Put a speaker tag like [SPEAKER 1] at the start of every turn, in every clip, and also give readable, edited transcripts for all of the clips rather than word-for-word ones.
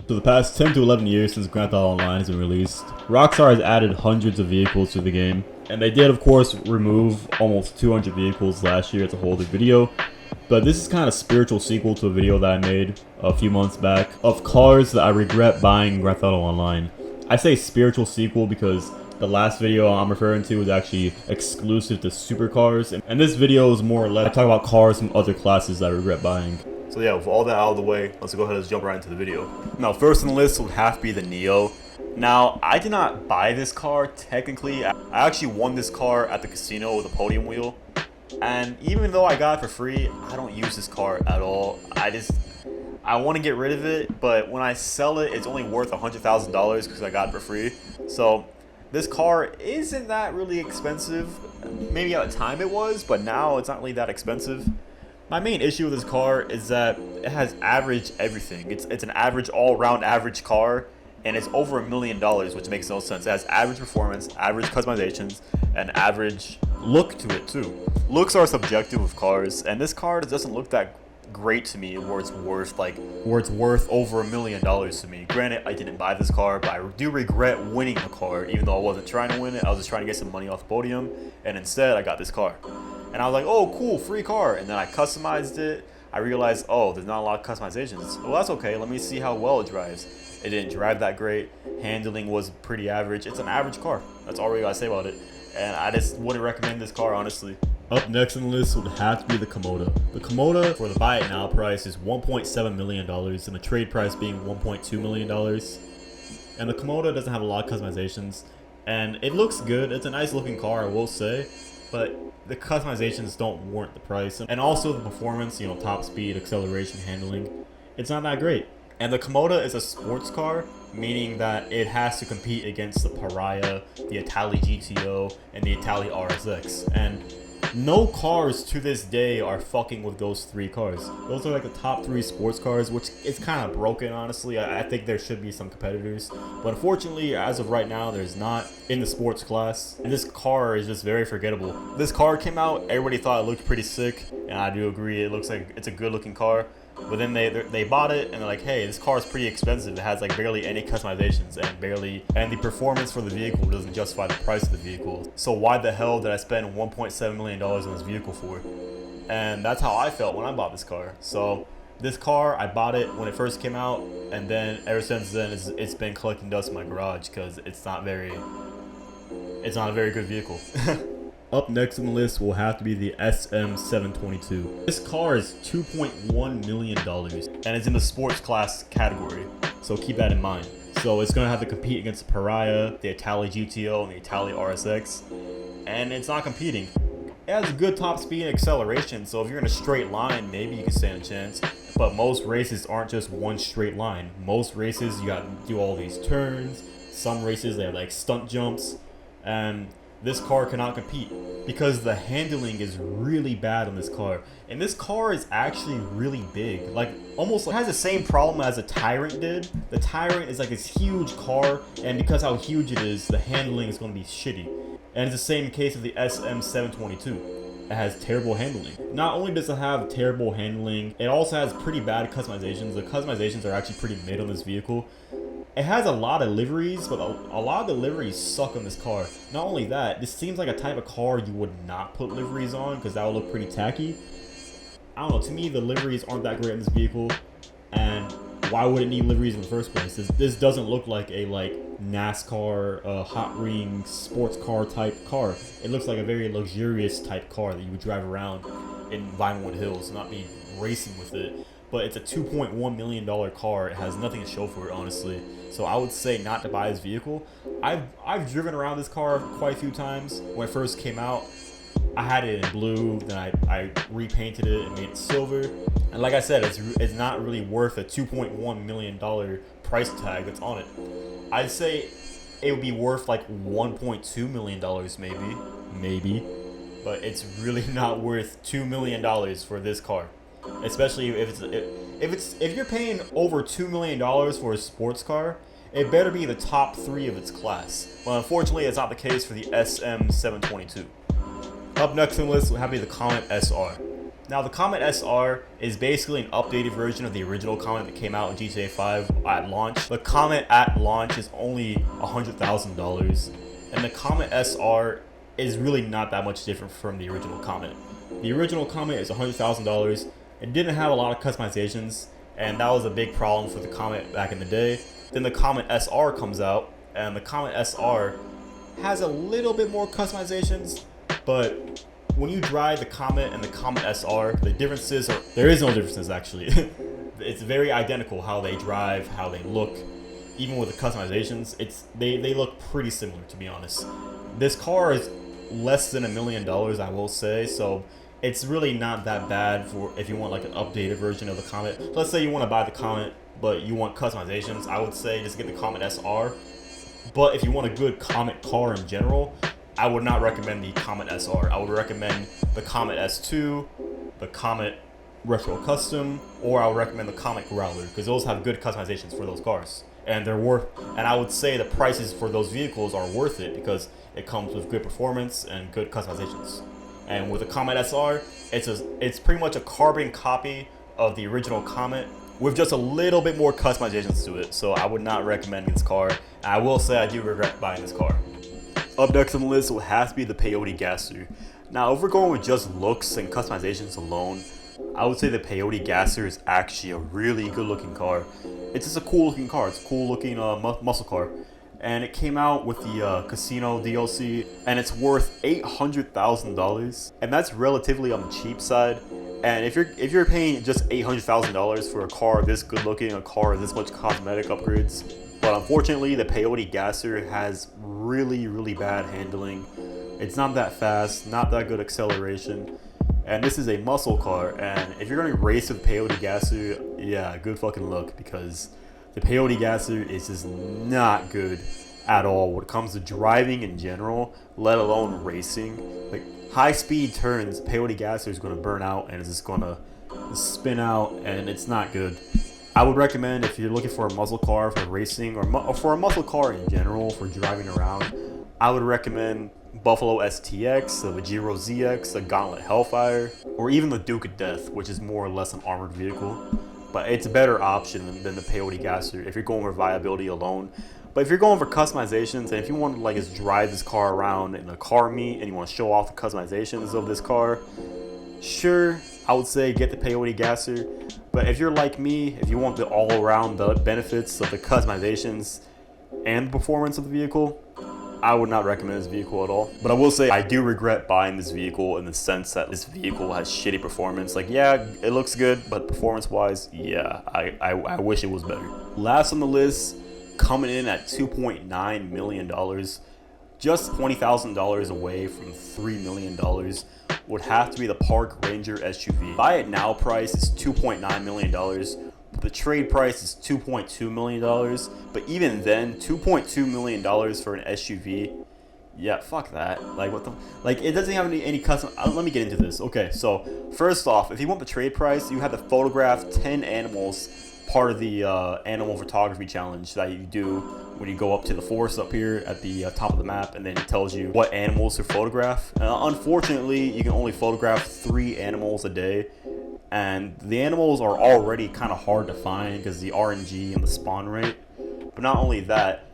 [SPEAKER 1] So the past 10 to 11 years since Grand Theft Auto Online has been released, Rockstar has added hundreds of vehicles to the game. And they did, of course, remove almost 200 vehicles last year to hold the video. But this is kind of a spiritual sequel to a video that I made a few months back of cars that I regret buying Grand Theft Auto Online. I say spiritual sequel because the last video I'm referring to is actually exclusive to supercars. And this video is more or less, I talk about cars from other classes that I regret buying. So yeah, with all that out of the way, let's go ahead and jump right into the video. Now, first on the list would have to be the Neo. Now, I did not buy this car technically. I actually won this car at the casino with a podium wheel. And even though I got it for free, I don't use this car at all. I want to get rid of it, but when I sell it, it's only worth $100,000 because I got it for free. So this car isn't that really expensive. Maybe at the time it was, but now it's not really that expensive. My main issue with this car is that it has average everything. It's an average, all-around average car, and it's over $1 million, which makes no sense. It has average performance, average customizations, and average look to it too. Looks are subjective with cars, and this car doesn't look that great to me where it's worth over $1 million to me. Granted, I didn't buy this car, but I do regret winning the car, even though I wasn't trying to win it. I was just trying to get some money off the podium, and instead I got this car. And I was like, oh cool, free car. And then I customized it. I realized, oh, there's not a lot of customizations. Well, that's okay. Let me see how well it drives. It didn't drive that great. Handling was pretty average. It's an average car. That's all we gotta say about it. And I just wouldn't recommend this car, honestly. Up next on the list would have to be the Komodo. The Komodo, for the buy it now price, is $1.7 million, and the trade price being $1.2 million. And the Komodo doesn't have a lot of customizations, and it looks good. It's a nice looking car, I will say, but the customizations don't warrant the price. And also the performance, you know, top speed, acceleration, handling, it's not that great. And the Komodo is a sports car, meaning that it has to compete against the Pariah, the Itali GTO, and the Itali RSX. And no cars to this day are fucking with those three cars. Those are like the top three sports cars, which is kind of broken, honestly. I think there should be some competitors, but unfortunately, as of right now, there's not in the sports class. And this car is just very forgettable. This car came out, everybody thought it looked pretty sick, and I do agree, it looks like it's a good looking car. But then they bought it and they're like, hey, this car is pretty expensive. It has like barely any customizations and the performance for the vehicle doesn't justify the price of the vehicle. So why the hell did I spend $1.7 million on this vehicle for? And that's how I felt when I bought this car. So this car, I bought it when it first came out, and then ever since then it's been collecting dust in my garage because it's not a very good vehicle. Up next on the list will have to be the SM722. This car is $2.1 million and it's in the sports class category, so keep that in mind. So it's going to have to compete against the Pariah, the Itali GTO, and the Itali RSX, and it's not competing. It has good top speed and acceleration, so if you're in a straight line, maybe you can stand a chance. But most races aren't just one straight line. Most races, you got to do all these turns. Some races, they have like stunt jumps, and this car cannot compete because the handling is really bad on this car. And this car is actually really big, like almost like, it has the same problem as a Tyrant did. The Tyrant is like this huge car, and because how huge it is, the handling is going to be shitty. And it's the same case of the SM722. It has terrible handling. Not only does it have terrible handling, it also has pretty bad customizations. The customizations are actually pretty mid on this vehicle. It has a lot of liveries, but a lot of the liveries suck on this car. Not only that, this seems like a type of car you would not put liveries on because that would look pretty tacky. I don't know, to me the liveries aren't that great in this vehicle, and why would it need liveries in the first place? This doesn't look like a NASCAR, hot ring, sports car type car. It looks like a very luxurious type car that you would drive around in Vinewood Hills, not be racing with it. But it's a $2.1 million car. It has nothing to show for it, honestly. So I would say not to buy this vehicle. I've driven around this car quite a few times. When it first came out, I had it in blue, then I repainted it and made it silver. And like I said, it's not really worth a $2.1 million price tag that's on it. I'd say it would be worth like $1.2 million maybe. But it's really not worth $2 million for this car. Especially if you're paying over $2 million for a sports car, it better be the top 3 of its class. Well, unfortunately, it's not the case for the SM722. Up next on the list will have to be the Comet SR. Now, the Comet SR is basically an updated version of the original Comet that came out in GTA 5 at launch. The Comet at launch is only $100,000, and the Comet SR is really not that much different from the original Comet. The original Comet is $100,000. It didn't have a lot of customizations, and that was a big problem for the Comet back in the day. Then the Comet SR comes out, and the Comet SR has a little bit more customizations, but when you drive the Comet and the Comet SR, the differences are, there is no differences actually. It's very identical how they drive, how they look. Even with the customizations, they look pretty similar, to be honest. This car is less than $1 million, I will say, so it's really not that bad for if you want like an updated version of the Comet. Let's say you want to buy the Comet, but you want customizations, I would say just get the Comet SR. But if you want a good Comet car in general, I would not recommend the Comet SR. I would recommend the Comet S2, the Comet Retro Custom, or I would recommend the Comet Growler, because those have good customizations for those cars. And they're worth, and I would say the prices for those vehicles are worth it because it comes with good performance and good customizations. And with the Comet SR, it's pretty much a carbon copy of the original Comet with just a little bit more customizations to it. So I would not recommend this car. And I will say I do regret buying this car. Up next on the list will have to be the Peyote Gasser. Now, if we're going with just looks and customizations alone, I would say the Peyote Gasser is actually a really good looking car. It's just a cool looking car. It's a cool looking muscle car. And it came out with the Casino DLC, and it's worth $800,000, and that's relatively on the cheap side. And if you're paying just $800,000 for a car this good looking, a car with this much cosmetic upgrades, but unfortunately the Peyote Gasser has really bad handling. It's not that fast, not that good acceleration, and this is a muscle car. And if you're gonna race with Peyote Gasser, yeah, good fucking luck, because the Peyote Gasser is just not good at all when it comes to driving in general, let alone racing. Like high speed turns, Peyote Gasser is going to burn out and it's just going to spin out, and it's not good. I would recommend, if you're looking for a muscle car for racing, or for a muscle car in general for driving around, I would recommend Buffalo STX, the Vajero ZX, the Gauntlet Hellfire, or even the Duke of Death, which is more or less an armored vehicle. But it's a better option than the Peyote Gasser if you're going for viability alone. But if you're going for customizations, and if you want to like just drive this car around in a car meet and you want to show off the customizations of this car, sure, I would say get the Peyote Gasser. But if you're like me, if you want the all-around benefits of the customizations and the performance of the vehicle, I would not recommend this vehicle at all. But I will say I do regret buying this vehicle in the sense that this vehicle has shitty performance. Like, yeah, it looks good, but performance-wise, yeah, I wish it was better. Last on the list, coming in at $2.9 million, just $20,000 away from $3 million, would have to be the Park Ranger SUV. Buy it now price is $2.9 million. The trade price is $2.2 million, but even then, $2.2 million for an SUV, yeah, fuck that. Like, what the, like, it doesn't have any custom. Let me get into this. Okay, so first off, if you want the trade price, you have to photograph 10 animals, part of the animal photography challenge that you do when you go up to the forest up here at the top of the map, and then it tells you what animals to photograph. Unfortunately, you can only photograph 3 animals a day. And the animals are already kind of hard to find because the RNG and the spawn rate. But not only that,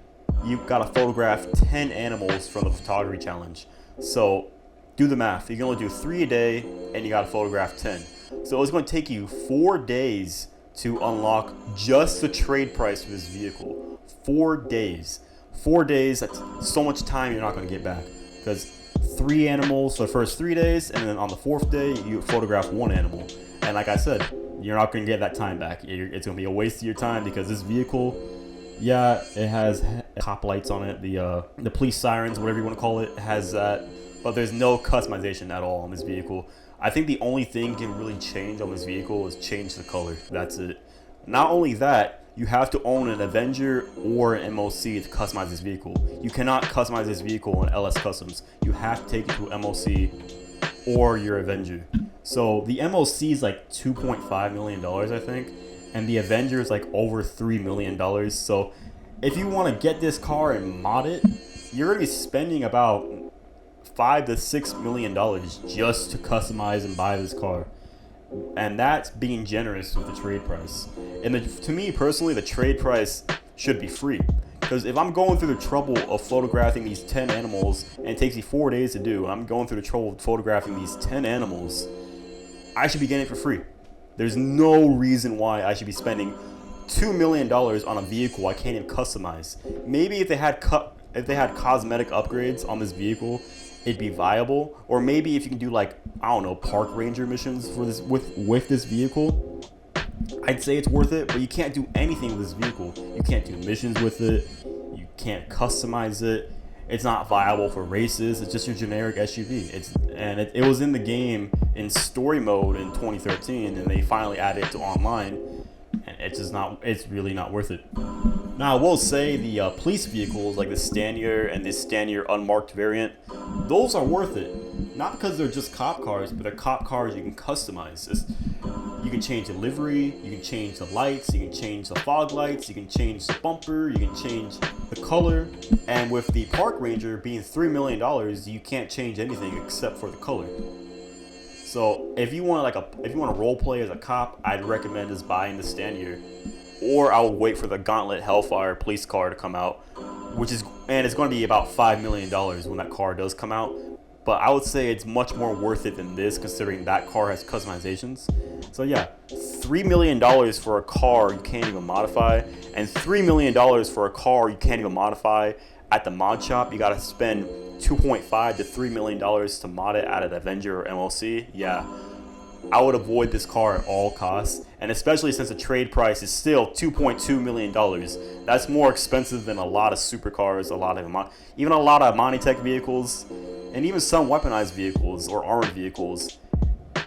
[SPEAKER 1] you've got to photograph 10 animals from the photography challenge. So do the math. You can only do 3 a day and you got to photograph 10. So it's going to take you 4 days to unlock just the trade price for this vehicle. 4 days. 4 days, that's so much time you're not going to get back. Because 3 animals for the first 3 days, and then on the 4th day, you photograph 1 animal. And like I said, you're not going to get that time back. It's going to be a waste of your time because this vehicle, yeah, it has cop lights on it, the police sirens, whatever you want to call it, has that. But there's no customization at all on this vehicle. I think the only thing you can really change on this vehicle is change the color. That's it. Not only that, you have to own an Avenger or an MOC to customize this vehicle. You cannot customize this vehicle in LS Customs. You have to take it to MOC or your Avenger. So the MOC is like $2.5 million, I think, and the Avenger is like over $3 million. So if you want to get this car and mod it, you're going to be spending about $5 to $6 million just to customize and buy this car. and that's being generous with the trade price. And to me personally, the trade price should be free. Because if I'm going through the trouble of photographing these 10 animals, and it takes me 4 days to do, and I'm going through the trouble of photographing these 10 animals, I should be getting it for free. There's no reason why I should be spending $2 million on a vehicle I can't even customize. Maybe if they had cosmetic upgrades on this vehicle, it'd be viable. Or maybe if you can do, like, I don't know, park ranger missions for this with this vehicle, I'd say it's worth it. But you can't do anything with this vehicle. You can't do missions with it. You can't customize it. It's not viable for races. It's just your generic SUV. It was in the game in story mode in 2013, and they finally added it to online, and it's really not worth it. Now, I will say the police vehicles like the Stanier and this Stanier unmarked variant, those are worth it. Not because they're just cop cars, but they're cop cars you can customize. You can change the livery, you can change the lights, you can change the fog lights, you can change the bumper, you can change the color. And with the Park Ranger being $3 million, you can't change anything except for the color. So if you want to role play as a cop, I'd recommend just buying the Stanier. Or I would wait for the Gauntlet Hellfire police car to come out, and it's going to be about $5 million when that car does come out. But I would say it's much more worth it than this, considering that car has customizations. So yeah, $3 million for a car you can't even modify, and $3 million for a car you can't even modify at the mod shop. You gotta spend $2.5 to $3 million to mod it at an Avenger or MLC. Yeah, I would avoid this car at all costs, and especially since the trade price is still $2.2 million. That's more expensive than a lot of supercars, even a lot of Monitech vehicles, and even some weaponized vehicles or armored vehicles.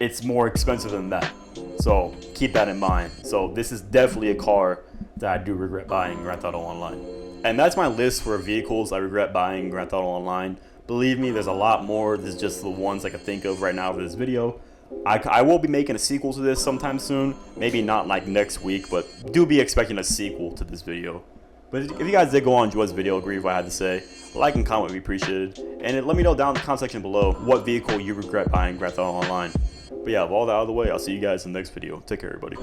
[SPEAKER 1] It's more expensive than that. So keep that in mind. So this is definitely a car that I do regret buying Grand Theft Auto Online. And that's my list for vehicles I regret buying Grand Theft Auto Online. Believe me, there's a lot more. This is just the ones I can think of right now for this video. I will be making a sequel to this sometime soon. Maybe not like next week, but do be expecting a sequel to this video. But if you guys did go on, enjoy this video, agree with what I had to say, like and comment would be appreciated. And let me know down in the comment section below what vehicle you regret buying Grand Theft Auto Online. But yeah, with all that out of the way, I'll see you guys in the next video. Take care, everybody.